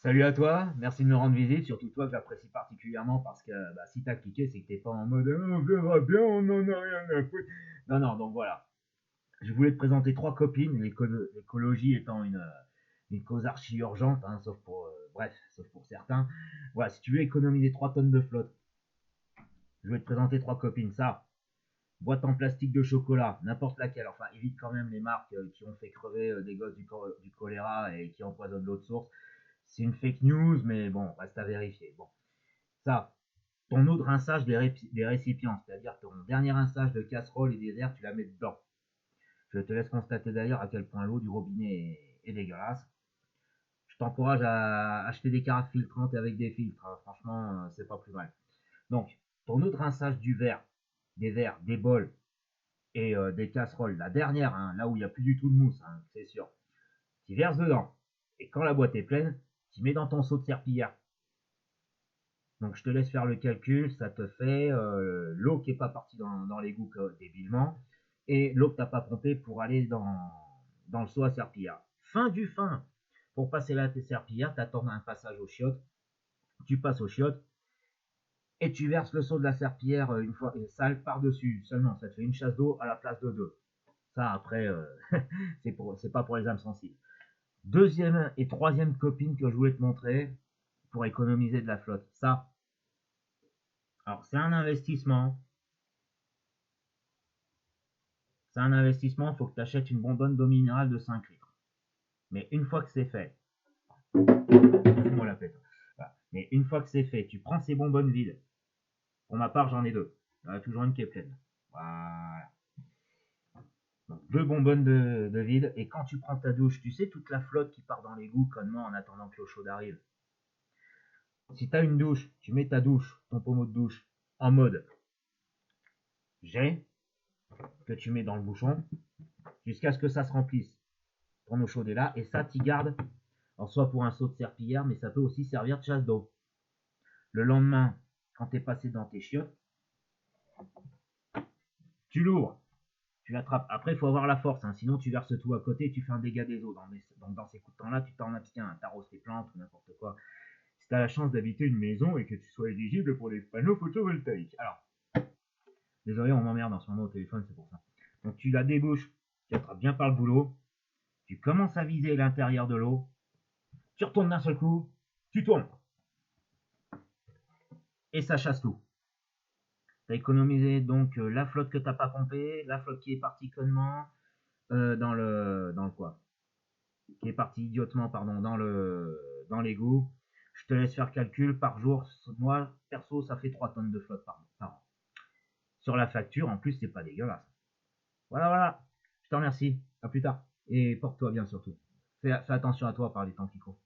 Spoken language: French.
Salut à toi, merci de me rendre visite, surtout toi que j'apprécie particulièrement parce que si t'as cliqué, c'est que t'es pas en mode on verra bien, on en a rien à foutre. Non, non, donc voilà. Je voulais te présenter trois copines, l'écologie étant une cause archi urgente, hein, sauf pour bref, sauf pour certains. Voilà, si tu veux économiser 3 tonnes de flotte, je voulais te présenter trois copines. Ça, boîte en plastique de chocolat, n'importe laquelle, enfin évite quand même les marques qui ont fait crever des gosses du choléra et qui empoisonnent l'eau de source. C'est une fake news, mais bon, reste à vérifier. Bon, ça, ton eau de rinçage des récipients, c'est-à-dire ton dernier rinçage de casserole et des verres, tu la mets dedans. Je te laisse constater d'ailleurs à quel point l'eau du robinet est dégueulasse. Je t'encourage à acheter des carafes filtrantes avec des filtres, hein. Franchement, c'est pas plus mal. Donc, ton eau de rinçage du verre, des verres, des bols et des casseroles, la dernière, hein, là où il n'y a plus du tout de mousse, hein, c'est sûr, tu verses dedans. Et quand la boîte est pleine, tu mets dans ton seau de serpillière. Donc je te laisse faire le calcul, ça te fait l'eau qui n'est pas partie dans l'égout débilement et l'eau que tu n'as pas pompée pour aller dans le seau à serpillière. Fin du fin. Pour passer là tes serpillères, tu attends un passage aux chiottes, tu passes aux chiottes et tu verses le seau de la serpillière une fois sale par-dessus. Seulement, ça te fait une chasse d'eau à la place de deux. Ça après, c'est pas pour les âmes sensibles. Deuxième et troisième copine que je voulais te montrer pour économiser de la flotte. Ça, alors c'est un investissement. C'est un investissement, il faut que tu achètes une bonbonne d'eau minérale de 5 litres. Mais une fois que c'est fait, moi la pète. Voilà. Mais une fois que c'est fait, tu prends ces bonbonnes vides. Pour ma part, j'en ai deux. Il y en a toujours une qui est pleine. Voilà. Donc, deux bonbonnes de vide. Et quand tu prends ta douche, tu sais toute la flotte qui part dans l'égout connement en attendant que l'eau chaude arrive. Si tu as une douche, tu mets ta douche, ton pommeau de douche, en mode jet, que tu mets dans le bouchon, jusqu'à ce que ça se remplisse. Ton eau chaude est là, et ça, tu gardes. Alors, soit pour un seau de serpillière, mais ça peut aussi servir de chasse d'eau. Le lendemain, quand tu es passé dans tes chiottes, tu l'ouvres, tu l'attrapes. Après, il faut avoir la force, hein, sinon tu verses tout à côté et tu fais un dégât des eaux. Dans ces coups de temps-là, tu t'en abstiens, t'arroses tes plantes ou n'importe quoi. Si tu as la chance d'habiter une maison et que tu sois éligible pour les panneaux photovoltaïques. Alors, désolé, on m'emmerde en ce moment au téléphone, c'est pour ça. Donc tu la débouches, tu attrapes bien par le boulot, tu commences à viser l'intérieur de l'eau, tu retournes d'un seul coup, tu tournes, et ça chasse tout. Tu as économisé donc la flotte que tu n'as pas pompée, la flotte qui est partie connement dans le quoi, qui est partie idiotement pardon dans l'égout. Je te laisse faire calcul par jour. Moi perso, ça fait 3 tonnes de flotte par an. Sur la facture, en plus, c'est pas dégueulasse. Voilà, voilà. Je te remercie. À plus tard. Et porte-toi bien surtout. Fais attention à toi par les temps qui courent.